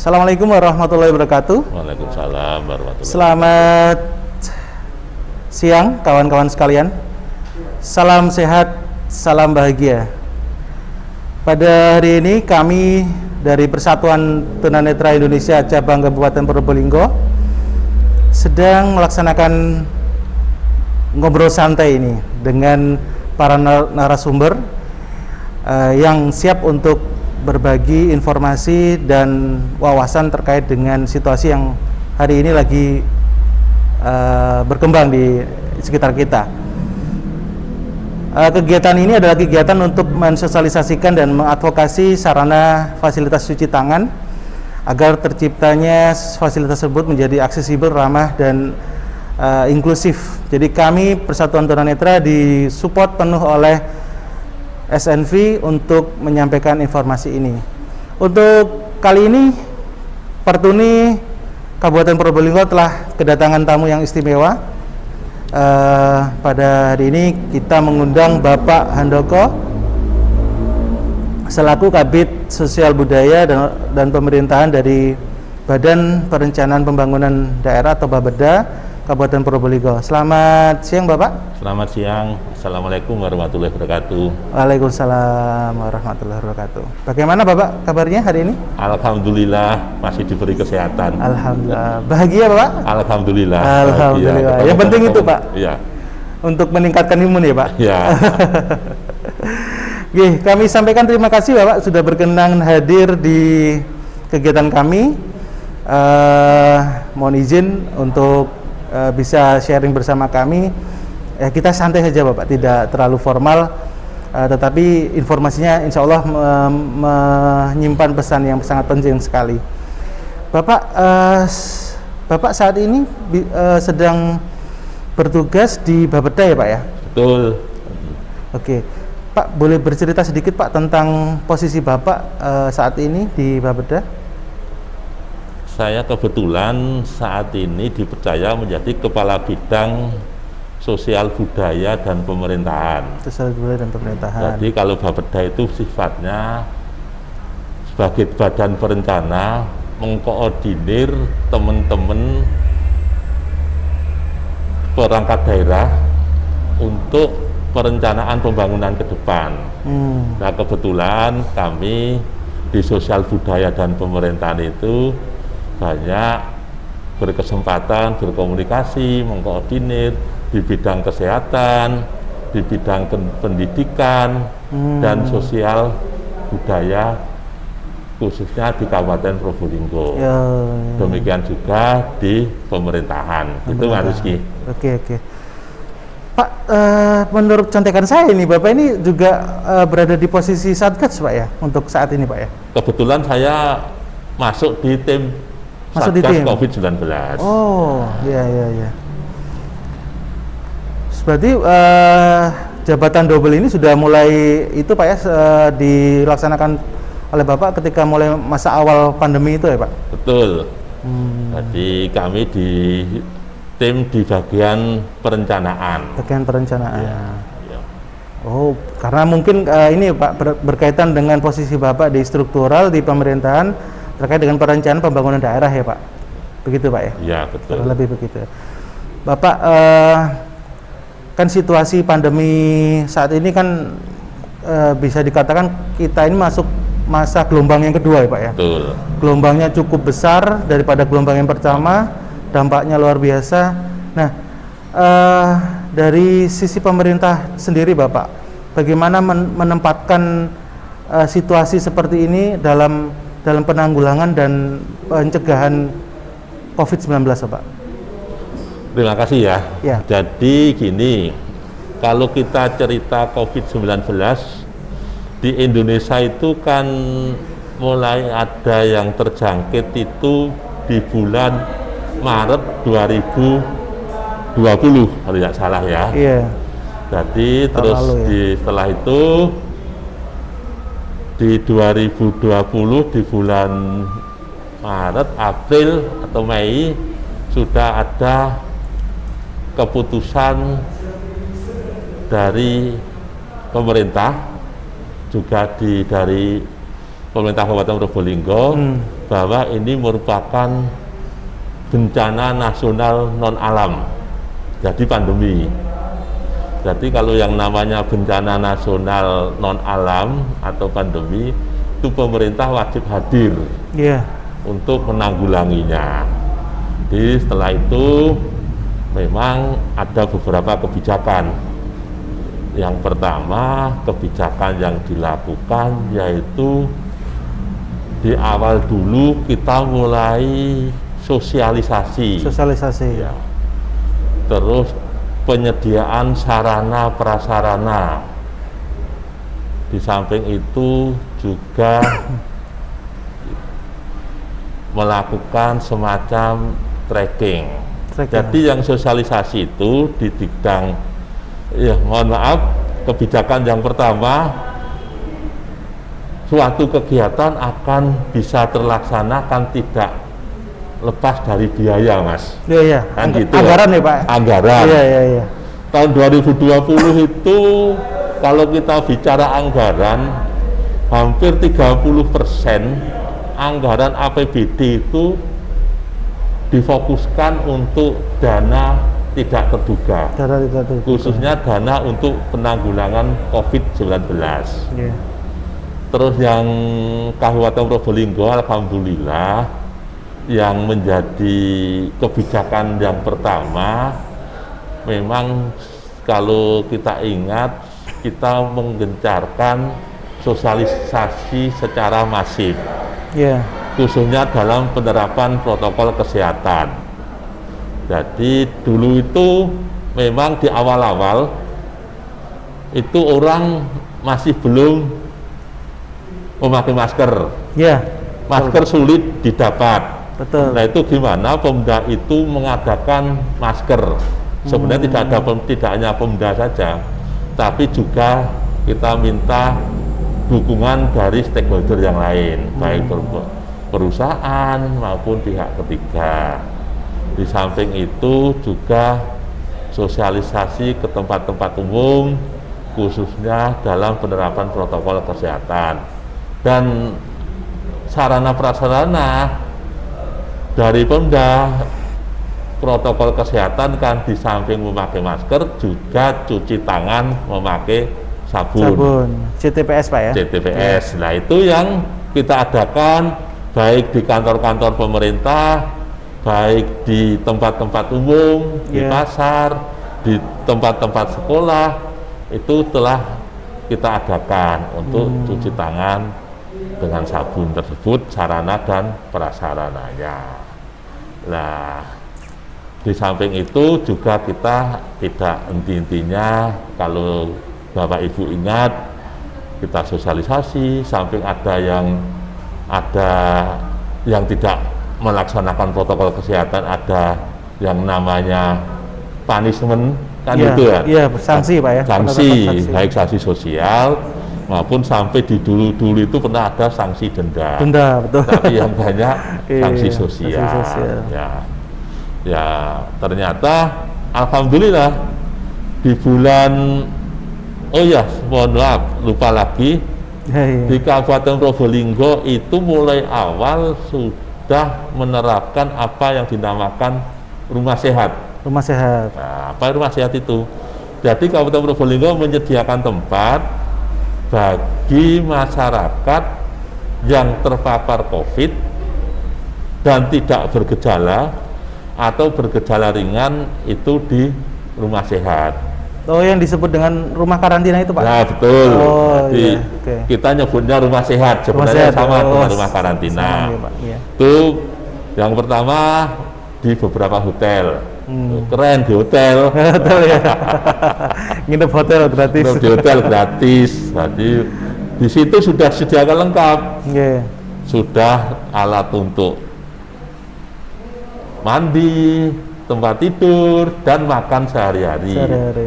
Assalamualaikum warahmatullahi wabarakatuh. Waalaikumsalam warahmatullahi wabarakatuh. Selamat siang kawan-kawan sekalian. Salam sehat, salam bahagia. Pada hari ini kami dari Persatuan Tunanetra Indonesia Cabang Kabupaten Probolinggo sedang melaksanakan ngobrol santai ini dengan para narasumber yang siap untuk berbagi informasi dan wawasan terkait dengan situasi yang hari ini lagi berkembang di sekitar kita. Kegiatan ini adalah kegiatan untuk mensosialisasikan dan mengadvokasi sarana fasilitas cuci tangan agar terciptanya fasilitas tersebut menjadi aksesibel, ramah, dan inklusif. Jadi kami Persatuan Tunanetra disupport penuh oleh SNV untuk menyampaikan informasi ini. Untuk kali ini Pertuni Kabupaten Probolinggo telah kedatangan tamu yang istimewa. Pada hari ini kita mengundang Bapak Handoko selaku Kabid Sosial Budaya dan Pemerintahan dari Badan Perencanaan Pembangunan Daerah atau Bapeda Kabupaten Probolinggo. Selamat siang Bapak. Selamat siang. Assalamualaikum warahmatullahi wabarakatuh. Waalaikumsalam warahmatullahi wabarakatuh. Bagaimana Bapak kabarnya hari ini? Alhamdulillah masih diberi kesehatan. Alhamdulillah. Bahagia Bapak? Alhamdulillah. Alhamdulillah. Bahagia. Yang penting itu Pak. Iya. Untuk meningkatkan imun ya Pak. Iya. Oke, kami sampaikan terima kasih Bapak sudah berkenan hadir di kegiatan kami. Mohon izin untuk bisa sharing bersama kami. Kita santai saja Bapak, tidak terlalu formal, tetapi informasinya insya Allah menyimpan pesan yang sangat penting sekali. Bapak, Bapak saat ini sedang bertugas di Bapeda ya Pak ya? Betul. Oke, Pak boleh bercerita sedikit Pak tentang posisi Bapak saat ini di Bapeda? Saya kebetulan saat ini dipercaya menjadi Kepala Bidang Sosial Budaya dan Pemerintahan. Sosial Budaya dan Pemerintahan. Jadi kalau Bapeda itu sifatnya sebagai badan perencana mengkoordinir teman-teman perangkat daerah untuk perencanaan pembangunan ke depan. Nah kebetulan kami di Sosial Budaya dan Pemerintahan itu banyak berkesempatan berkomunikasi, mengkoordinir di bidang kesehatan, di bidang pendidikan dan sosial budaya khususnya di Kabupaten Probolinggo. Demikian juga di pemerintahan. Itu Mas Rizky. Oke. Pak, menurut contekan saya ini Bapak ini juga berada di posisi Satgas Pak ya untuk saat ini Pak ya? Kebetulan saya masuk di tim Satgas COVID-19. Oh, iya. Berarti jabatan double ini sudah mulai itu Pak ya dilaksanakan oleh Bapak ketika mulai masa awal pandemi itu ya Pak? Betul. Jadi kami di tim di bagian perencanaan. Bagian perencanaan. Ya. Oh, karena mungkin ini Pak berkaitan dengan posisi Bapak di struktural di pemerintahan terkait dengan perencanaan pembangunan daerah ya Pak, begitu Pak ya? Iya betul. Lebih begitu. Bapak, kan situasi pandemi saat ini kan bisa dikatakan kita ini masuk masa gelombang yang kedua ya Pak ya? Betul. Gelombangnya cukup besar daripada gelombang yang pertama, dampaknya luar biasa. Nah, dari sisi pemerintah sendiri Bapak, bagaimana menempatkan situasi seperti ini dalam penanggulangan dan pencegahan COVID-19 Pak? Terima kasih ya. Jadi gini, kalau kita cerita COVID-19 di Indonesia itu kan mulai ada yang terjangkit itu di bulan Maret 2020 kalau tidak salah ya. Iya. Jadi terus setelah itu di 2020 di bulan Maret, April atau Mei sudah ada keputusan dari pemerintah juga dari pemerintah Kabupaten Probolinggo bahwa ini merupakan bencana nasional non alam, jadi pandemi. Jadi kalau yang namanya bencana nasional non alam atau pandemi itu pemerintah wajib hadir untuk menanggulanginya. Jadi setelah itu memang ada beberapa kebijakan. Yang pertama, kebijakan yang dilakukan yaitu di awal dulu kita mulai sosialisasi. Ya. Terus penyediaan sarana prasarana. Di samping itu juga melakukan semacam tracking. Jadi yang sosialisasi itu di bidang, ya mohon maaf, kebijakan yang pertama, suatu kegiatan akan bisa terlaksanakan tidak lepas dari biaya, Mas. Iya. Kan gitu. Anggaran ya, Pak. Anggaran. Iya. Tahun 2020 itu kalau kita bicara anggaran, hampir 30% anggaran APBD itu difokuskan untuk dana tidak terduga. Khususnya dana untuk penanggulangan COVID-19. Terus yang Kabupaten Probolinggo, alhamdulillah, yang menjadi kebijakan yang pertama, memang kalau kita ingat, kita menggencarkan sosialisasi secara masif, khususnya dalam penerapan protokol kesehatan. Jadi dulu itu memang di awal-awal itu orang masih belum memakai masker. Masker sulit didapat. Nah itu gimana? Pemda itu mengadakan masker. Sebenarnya tidak hanya Pemda saja, tapi juga kita minta dukungan dari stakeholder yang lain, baik perusahaan maupun pihak ketiga. Di samping itu juga sosialisasi ke tempat-tempat umum, khususnya dalam penerapan protokol kesehatan. Dan sarana prasarana dari Pemda, protokol kesehatan kan di samping memakai masker juga cuci tangan, memakai sabun. CTPS, Pak ya? CTPS. Nah itu yang kita adakan baik di kantor-kantor pemerintah, baik di tempat-tempat umum, di pasar, di tempat-tempat sekolah, itu telah kita adakan untuk cuci tangan dengan sabun tersebut, sarana dan prasarananya. Nah, di samping itu juga kita tidak henti-hentinya, kalau Bapak Ibu ingat, kita sosialisasi, samping ada yang tidak melaksanakan protokol kesehatan, ada yang namanya punishment, kan itu ya? Iya, sanksi Pak ya? Sanksi, baik sanksi sosial, maupun sampai di dulu itu pernah ada sanksi denda. Betul. Tapi yang banyak sanksi sosial. Ya, ternyata alhamdulillah di bulan, mohon maaf, lupa lagi, di Kabupaten Probolinggo itu mulai awal sudah menerapkan apa yang dinamakan rumah sehat. Nah, apa rumah sehat itu? Jadi Kabupaten Probolinggo menyediakan tempat bagi masyarakat yang terpapar COVID dan tidak bergejala atau bergejala ringan itu di rumah sehat. Yang disebut dengan rumah karantina itu Pak? Nah betul. Jadi kita nyebutnya rumah sehat, sebenarnya sama dengan rumah karantina. Itu yang pertama di beberapa hotel. Keren di hotel. Betul ya. Nginep hotel gratis. Nginep di hotel gratis. Jadi di situ sudah disediakan lengkap. Sudah alat untuk mandi, tempat tidur, dan makan sehari-hari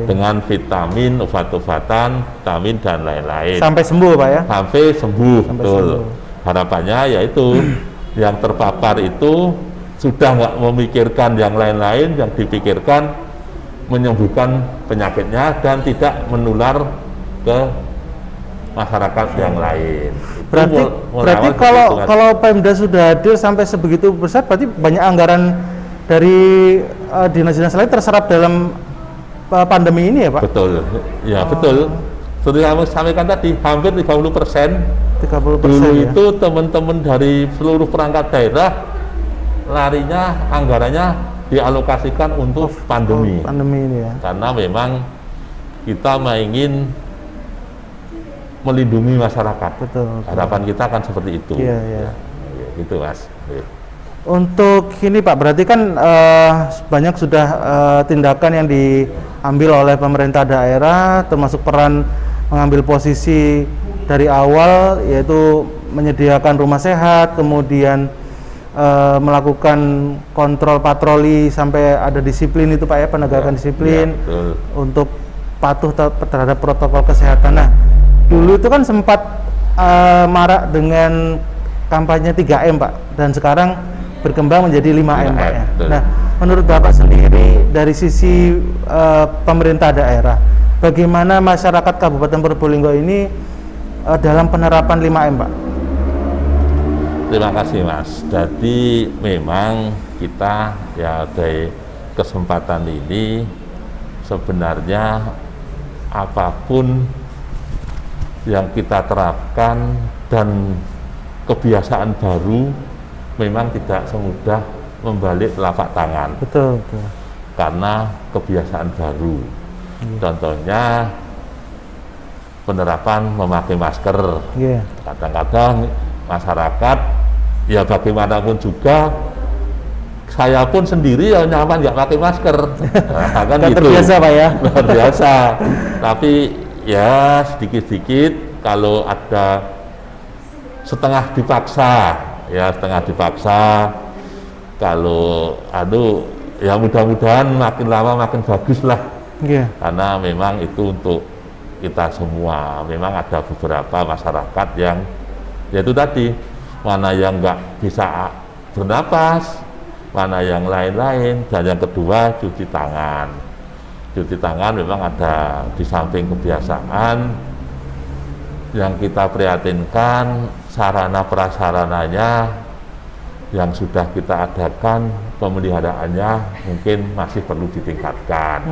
dengan vitamin, obat-obatan, vitamin dan lain-lain. Sampai sembuh Pak ya? Sampai sembuh, betul. Harapannya yaitu yang terpapar itu sudah nggak memikirkan yang lain-lain, yang dipikirkan menyembuhkan penyakitnya dan tidak menular ke masyarakat yang lain. Berarti kalau Pemda sudah hadir sampai sebegitu besar, berarti banyak anggaran dari dinas-dinas lain terserap dalam pandemi ini ya Pak? Betul, ya betul. Seperti kami sampaikan tadi, hampir 30%. 30% Dulu ya? itu teman-teman dari seluruh perangkat daerah larinya anggarannya dialokasikan untuk pandemi. Pandemi ini ya? Karena memang kita ingin melindungi masyarakat. Betul. Harapan kita kan seperti itu. Iya, iya. Ya, gitu Mas. Untuk ini Pak, berarti kan banyak sudah tindakan yang diambil oleh pemerintah daerah, termasuk peran mengambil posisi dari awal, yaitu menyediakan rumah sehat, kemudian melakukan kontrol patroli sampai ada disiplin itu Pak ya, penegakan disiplin betul. Untuk patuh terhadap protokol kesehatan. Nah, dulu itu kan sempat marak dengan kampanye 3M Pak, dan sekarang berkembang menjadi 5M Pak ya. Nah, menurut Bapak sendiri dari sisi pemerintah daerah, bagaimana masyarakat Kabupaten Probolinggo ini dalam penerapan 5M Pak? Terima kasih Mas. Jadi memang kita ya dari kesempatan ini sebenarnya apapun yang kita terapkan dan kebiasaan baru memang tidak semudah membalik telapak tangan. Betul, betul. Karena kebiasaan baru. Contohnya penerapan memakai masker. Kadang-kadang masyarakat ya bagaimanapun juga, saya pun sendiri ya nyaman nggak pakai masker. Nah, kan gitu. Terbiasa Pak ya. Luar biasa. Tapi ya sedikit-sedikit kalau ada setengah dipaksa, kalau ya mudah-mudahan makin lama makin bagus lah. Karena memang itu untuk kita semua. Memang ada beberapa masyarakat yang yaitu tadi, mana yang nggak bisa bernapas, mana yang lain-lain, dan yang kedua cuci tangan. Cuci tangan memang ada di samping kebiasaan yang kita prihatinkan, sarana prasarananya yang sudah kita adakan pemeliharaannya mungkin masih perlu ditingkatkan.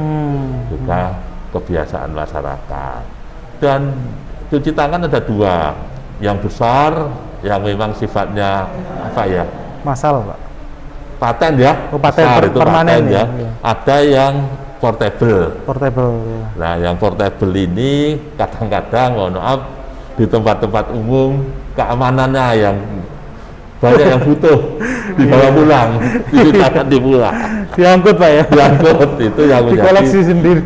Juga kebiasaan masyarakat. Dan cuci tangan ada dua, yang besar yang memang sifatnya apa ya? Massal Pak. Paten ya. Paten itu permanen ya. Ada yang portable. Ya. Nah, yang portable ini kadang-kadang mohon maaf di tempat-tempat umum keamanannya yang banyak yang butuh dibawa pulang, ditangan dipulang, diangkut Pak ya, diangkut itu yang dikoleksi sendiri,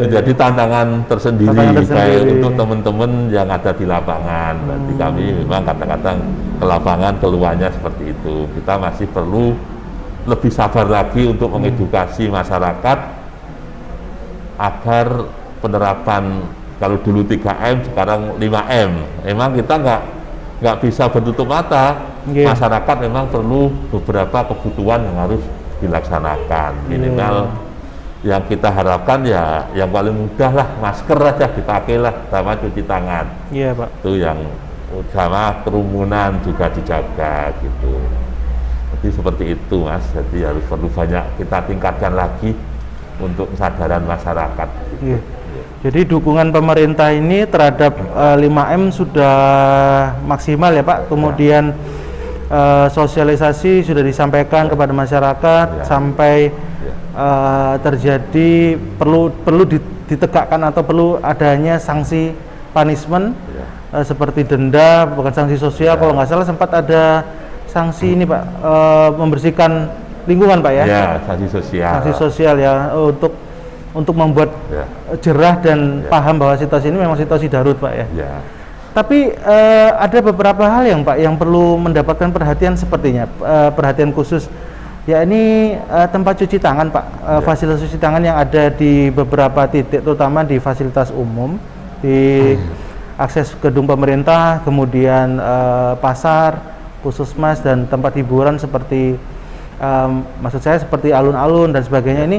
menjadi tantangan tersendiri baik untuk teman-teman yang ada di lapangan. Nanti kami memang kadang-kadang ke lapangan keluarnya seperti itu. Kita masih perlu lebih sabar lagi untuk mengedukasi masyarakat agar penerapan, kalau dulu 3M sekarang 5M. Memang kita nggak bisa bertutup mata. Masyarakat memang perlu beberapa kebutuhan yang harus dilaksanakan. Minimal yang kita harapkan ya yang paling mudah lah, masker aja dipakailah sama cuci tangan. Iya Pak. Itu yang sama, kerumunan juga dijaga gitu. Jadi seperti itu Mas. Jadi harus perlu banyak kita tingkatkan lagi untuk kesadaran masyarakat. Gitu. Jadi dukungan pemerintah ini terhadap 5M sudah maksimal ya Pak. Kemudian sosialisasi sudah disampaikan kepada masyarakat sampai terjadi perlu ditegakkan atau perlu adanya sanksi punishment seperti denda, bukan sanksi sosial. Kalau nggak salah sempat ada sanksi ini Pak, membersihkan lingkungan Pak ya. Ya, sanksi sosial. Sanksi sosial ya, untuk membuat jerah dan paham bahwa situasi ini memang situasi darurat Pak ya. Tapi ada beberapa hal yang Pak yang perlu mendapatkan perhatian sepertinya, perhatian khusus, ya ini tempat cuci tangan Pak, fasilitas cuci tangan yang ada di beberapa titik, terutama di fasilitas umum, di akses gedung pemerintah, kemudian pasar, puskesmas, dan tempat hiburan seperti maksud saya seperti alun-alun dan sebagainya. Ini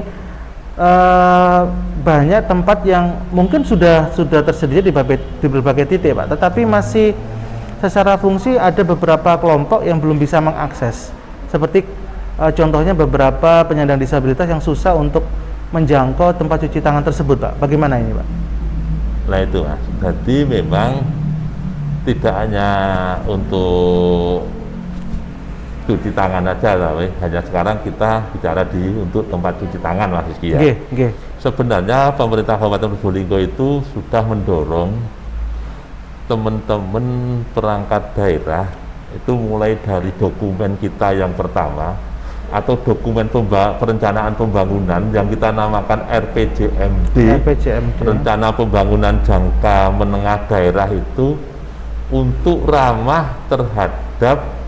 banyak tempat yang mungkin sudah tersedia di berbagai titik, Pak, tetapi masih secara fungsi ada beberapa kelompok yang belum bisa mengakses. Seperti contohnya beberapa penyandang disabilitas yang susah untuk menjangkau tempat cuci tangan tersebut, Pak. Bagaimana ini, Pak? Nah itu, Mas. Jadi memang tidak hanya untuk cuci tangan aja, tapi hanya sekarang kita bicara untuk tempat cuci tangan, Mas Rizky, ya. Sebenarnya pemerintah Kabupaten Probolinggo itu sudah mendorong teman-teman perangkat daerah itu mulai dari dokumen kita yang pertama atau dokumen perencanaan pembangunan yang kita namakan RPJMD, Rencana Pembangunan Jangka Menengah Daerah, itu untuk ramah terhadap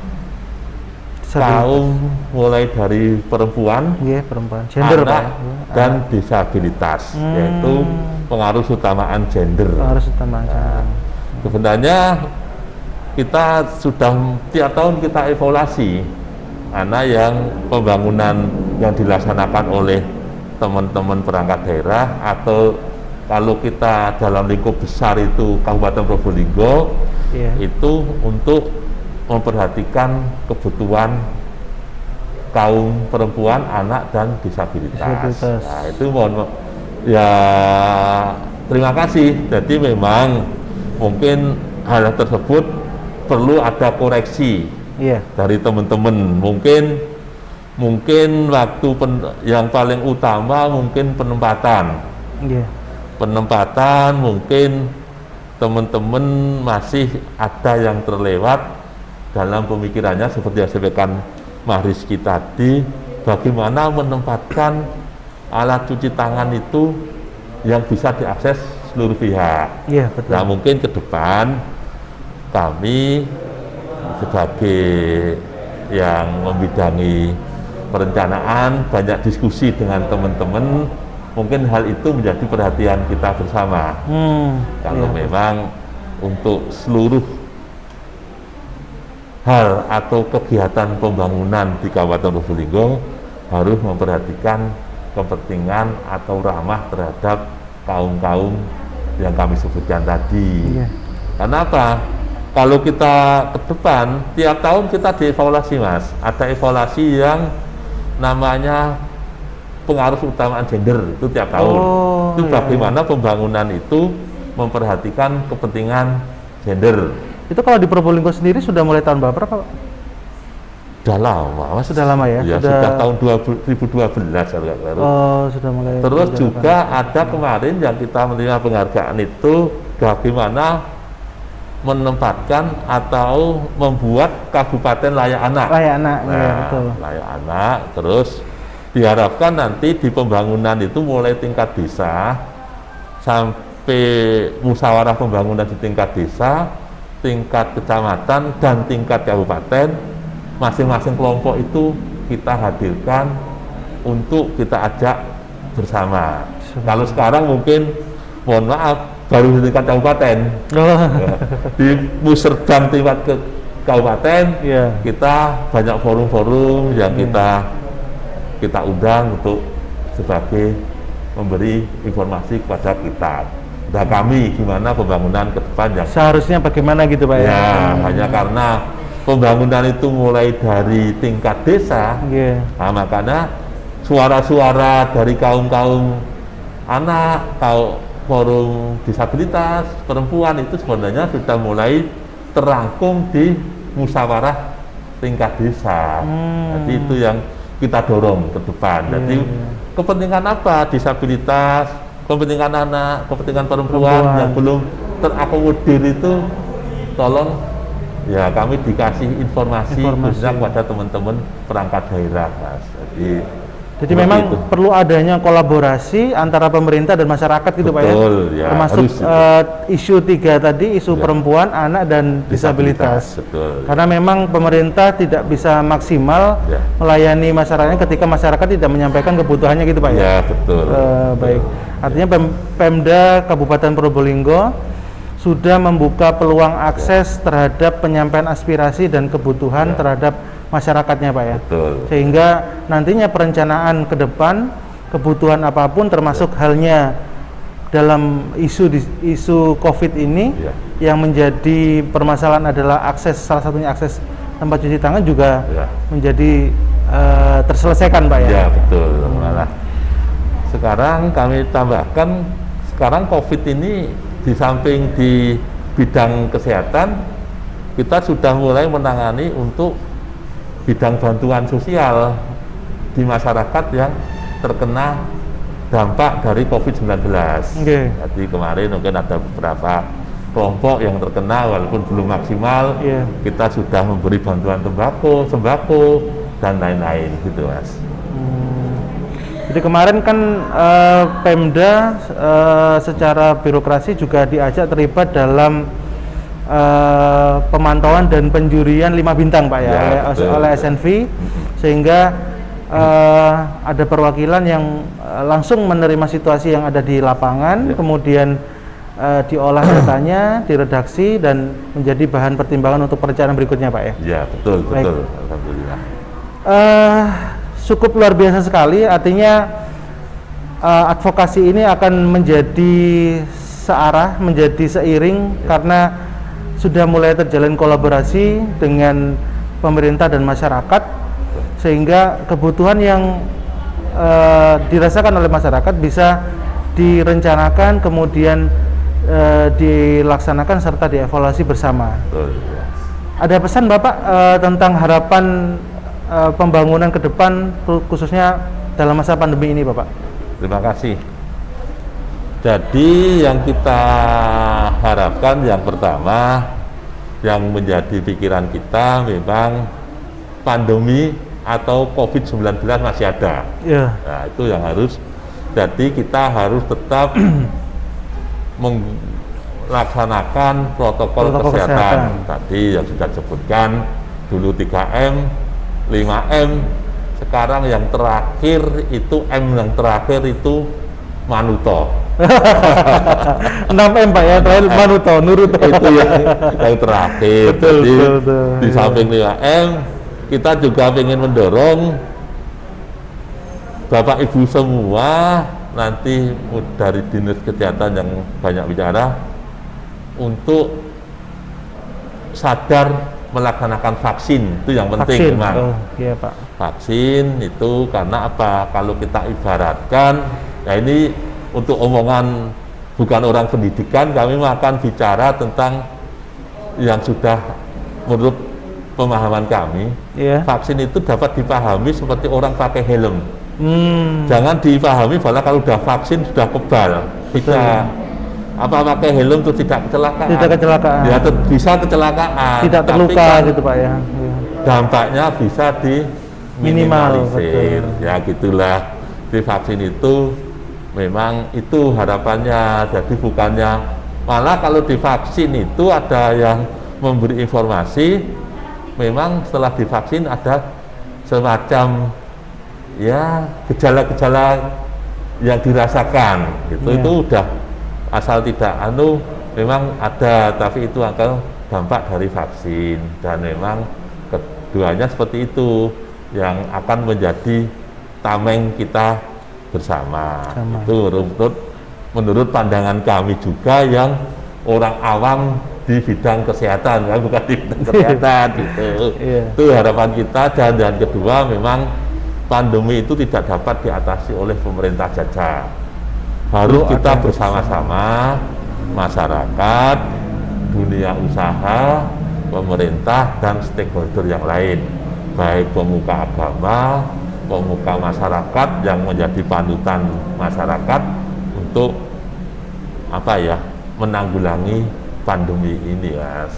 kaum mulai dari perempuan, gender, anak, dan disabilitas, yaitu pengaruh utamaan gender. Sebenarnya kita sudah tiap tahun kita evaluasi mana yang pembangunan yang dilaksanakan oleh teman-teman perangkat daerah, atau kalau kita dalam lingkup besar itu Kabupaten Probolinggo, itu untuk memperhatikan kebutuhan kaum perempuan, anak, dan disabilitas. Nah, itu ya terima kasih. Jadi memang mungkin hal tersebut perlu ada koreksi dari teman-teman. Mungkin waktu yang paling utama mungkin penempatan. Penempatan mungkin teman-teman masih ada yang terlewat dalam pemikirannya, seperti yang disampaikan Mas Rizky tadi, bagaimana menempatkan alat cuci tangan itu yang bisa diakses seluruh pihak. Betul. Nah, mungkin ke depan kami sebagai yang membidangi perencanaan banyak diskusi dengan teman-teman, mungkin hal itu menjadi perhatian kita bersama. Kalau memang untuk seluruh hal atau kegiatan pembangunan di Kabupaten Probolinggo harus memperhatikan kepentingan atau ramah terhadap kaum-kaum yang kami sebutkan tadi. Kenapa? Kalau kita ke depan, tiap tahun kita dievaluasi, Mas. Ada evaluasi yang namanya pengaruh utamaan gender, itu tiap tahun. Itu bagaimana pembangunan itu memperhatikan kepentingan gender. Itu kalau di Probolinggo sendiri sudah mulai tahun berapa, Pak? Sudah lama, Mas. Sudah lama ya? Sudah tahun 2012 kalau baru. Sudah mulai. Terus juga ada kemarin yang kita menerima penghargaan itu bagaimana menempatkan atau membuat kabupaten layak anak. Betul. Layak anak. Terus diharapkan nanti di pembangunan itu mulai tingkat desa sampai musyawarah pembangunan di tingkat desa, tingkat kecamatan, dan tingkat kabupaten, masing-masing kelompok itu kita hadirkan untuk kita ajak bersama. Kalau sekarang mungkin, mohon maaf, baru di tingkat kabupaten. Di Muserdam tingkat ke kabupaten, kita banyak forum-forum yang kita undang untuk sebagai memberi informasi kepada kita. Nah, kami gimana pembangunan ke depan yang seharusnya bagaimana gitu, Pak, ya? Hanya karena pembangunan itu mulai dari tingkat desa, nah, makanya suara-suara dari kaum-kaum anak, forum disabilitas, perempuan itu sebenarnya sudah mulai terangkum di musyawarah tingkat desa. Jadi itu yang kita dorong ke depan. Jadi kepentingan apa? Disabilitas, kepentingan anak, kepentingan perempuan yang belum terakomodir itu, tolong ya kami dikasih informasi. Khususnya kepada teman-teman perangkat daerah, Mas. Jadi memang perlu adanya kolaborasi antara pemerintah dan masyarakat gitu, Pak, ya? Ya, termasuk isu 3 tadi, isu perempuan, anak, dan disabilitas. Karena memang pemerintah tidak bisa maksimal melayani masyarakatnya ketika masyarakat tidak menyampaikan kebutuhannya gitu, Pak, ya? Ya, betul. Baik. Artinya Pemda Kabupaten Probolinggo sudah membuka peluang akses terhadap penyampaian aspirasi dan kebutuhan terhadap masyarakatnya, Pak, ya. Betul. Sehingga nantinya perencanaan ke depan kebutuhan apapun, termasuk halnya dalam isu COVID ini, yang menjadi permasalahan adalah akses, salah satunya akses tempat cuci tangan juga menjadi terselesaikan, Pak ya? Ya betul. Malah sekarang kami tambahkan, sekarang COVID ini di samping di bidang kesehatan, kita sudah mulai menangani untuk bidang bantuan sosial di masyarakat yang terkena dampak dari COVID-19. Jadi kemarin mungkin ada beberapa kelompok yang terkena walaupun belum maksimal, kita sudah memberi bantuan sembako, dan lain-lain gitu, Mas. Jadi kemarin kan Pemda secara birokrasi juga diajak terlibat dalam pemantauan dan penjurian 5 bintang, Pak ya, oleh SNV, sehingga ada perwakilan yang langsung menerima situasi yang ada di lapangan, kemudian diolah datanya, diredaksi, dan menjadi bahan pertimbangan untuk perencanaan berikutnya, Pak ya? Ya, betul. Alhamdulillah. Cukup luar biasa sekali, artinya advokasi ini akan menjadi searah, menjadi seiring, karena sudah mulai terjalin kolaborasi dengan pemerintah dan masyarakat, sehingga kebutuhan yang dirasakan oleh masyarakat bisa direncanakan, kemudian dilaksanakan serta dievaluasi bersama. Ada pesan Bapak tentang harapan pembangunan ke depan, khususnya dalam masa pandemi ini, Bapak? Terima kasih. Jadi yang kita harapkan, yang pertama yang menjadi pikiran kita, memang pandemi atau COVID-19 masih ada. Nah, itu yang harus, jadi kita harus tetap melaksanakan protokol kesehatan. Tadi yang sudah disebutkan, dulu 3M, 5M, sekarang yang terakhir itu M, yang terakhir itu Manuto. 6M, Pak ya, terakhir Manuto, Nuruto. Itu yang terakhir. Jadi di samping 5M, kita juga ingin mendorong Bapak Ibu semua nanti dari Dinas Kesehatan yang banyak bicara untuk sadar melaksanakan vaksin. Itu yang penting memang. Iya, Pak. Vaksin itu karena apa? Kalau kita ibaratkan, ya ini untuk omongan bukan orang pendidikan, kami akan bicara tentang yang sudah menurut pemahaman kami, vaksin itu dapat dipahami seperti orang pakai helm. Jangan dipahami bahwa kalau sudah vaksin sudah kebal, bisa apa pakai helm itu tidak kecelakaan. Tidak kecelakaan. Ya, bisa kecelakaan. Tidak terluka kan, gitu, Pak ya. Dampaknya bisa diminimalisir. Ya gitulah. Di vaksin itu memang itu harapannya. Jadi bukannya malah kalau divaksin itu ada yang memberi informasi, memang setelah divaksin ada semacam ya gejala-gejala yang dirasakan gitu. Itu udah asal tidak memang ada, tapi itu akan dampak dari vaksin, dan memang keduanya seperti itu yang akan menjadi tameng kita bersama. Itu menurut pandangan kami juga yang orang awam di bidang kesehatan, kan, bukan di bidang kesehatan gitu. Itu harapan kita. Dan kedua, memang pandemi itu tidak dapat diatasi oleh pemerintah saja. Harus kita bersama-sama, masyarakat, dunia usaha, pemerintah, dan stakeholder yang lain, baik pemuka agama, pemuka masyarakat yang menjadi panutan masyarakat untuk apa ya, menanggulangi pandemi ini, Mas.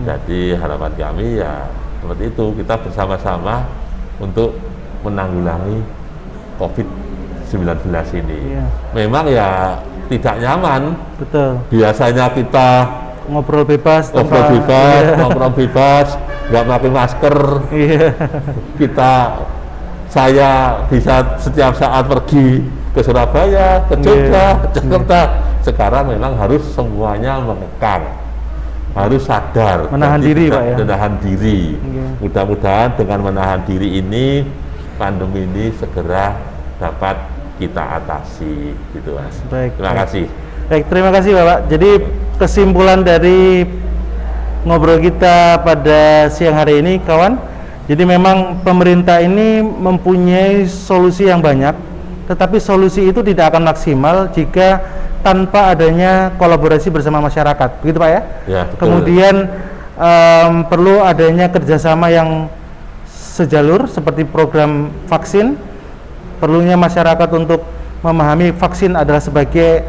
Jadi harapan kami ya seperti itu, kita bersama-sama untuk menanggulangi COVID-19 ini. Memang ya tidak nyaman. Betul. Biasanya kita ngobrol bebas, nongkrong bebas, nggak pakai masker. Saya bisa setiap saat pergi ke Surabaya, ke Jogja, ke Jakarta. Sekarang memang harus semuanya mengekang, harus sadar, menahan diri, Pak ya. Menahan diri. Mudah-mudahan dengan menahan diri ini, pandemi ini segera dapat kita atasi, gitu Mas. Baik. Terima kasih. Baik, terima kasih Bapak. Jadi kesimpulan dari ngobrol kita pada siang hari ini, kawan. Jadi memang pemerintah ini mempunyai solusi yang banyak, tetapi solusi itu tidak akan maksimal jika tanpa adanya kolaborasi bersama masyarakat, begitu Pak ya? Ya, betul. Kemudian perlu adanya kerjasama yang sejalur seperti program vaksin. Perlunya masyarakat untuk memahami vaksin adalah sebagai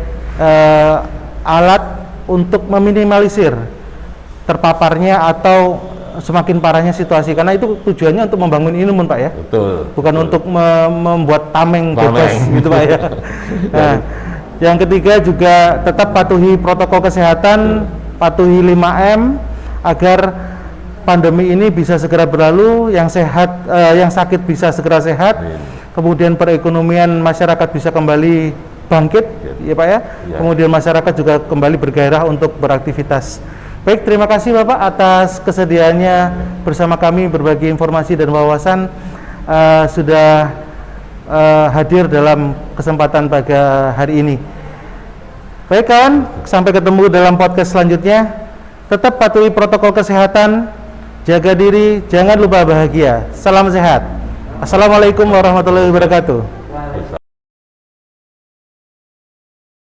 alat untuk meminimalisir terpaparnya atau semakin parahnya situasi, karena itu tujuannya untuk membangun imun Pak ya. Betul. Bukan betul. untuk membuat tameng bebas gitu Pak ya. Nah, yang ketiga juga tetap patuhi protokol kesehatan, patuhi 5M agar pandemi ini bisa segera berlalu, yang sehat, yang sakit bisa segera sehat, kemudian perekonomian masyarakat bisa kembali bangkit, ya Pak ya. Kemudian masyarakat juga kembali bergairah untuk beraktivitas. Baik, terima kasih Bapak atas kesediaannya bersama kami berbagi informasi dan wawasan, sudah hadir dalam kesempatan pada hari ini. Baik kawan, sampai ketemu dalam podcast selanjutnya. Tetap patuhi protokol kesehatan, jaga diri, jangan lupa bahagia. Salam sehat. Assalamualaikum warahmatullahi wabarakatuh.